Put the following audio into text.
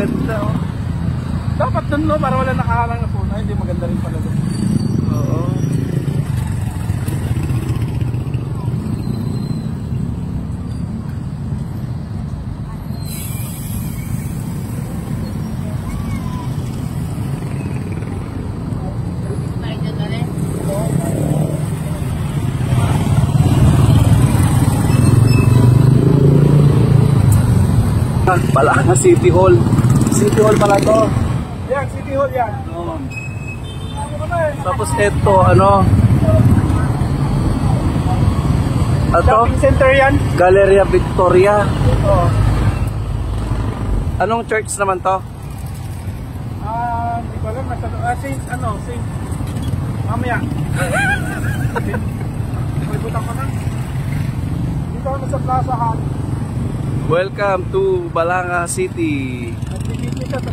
ganda oh. Dapat dun no, para wala nakahalang na phone. Ay, hindi maganda rin pala dun. Oo. Balanga City Hall. City Hall pala to. Yan, City Hall yan. Oo. Tapos ito, ano? Shopping center yan. Galleria Victoria. Oo. Anong church naman to? Hindi ko alam. Saint, Saint. Mamaya. Malibutan ko na. Dito ako sa Plaza Hall. Welcome to Balanga City. Nagpipiti ka sa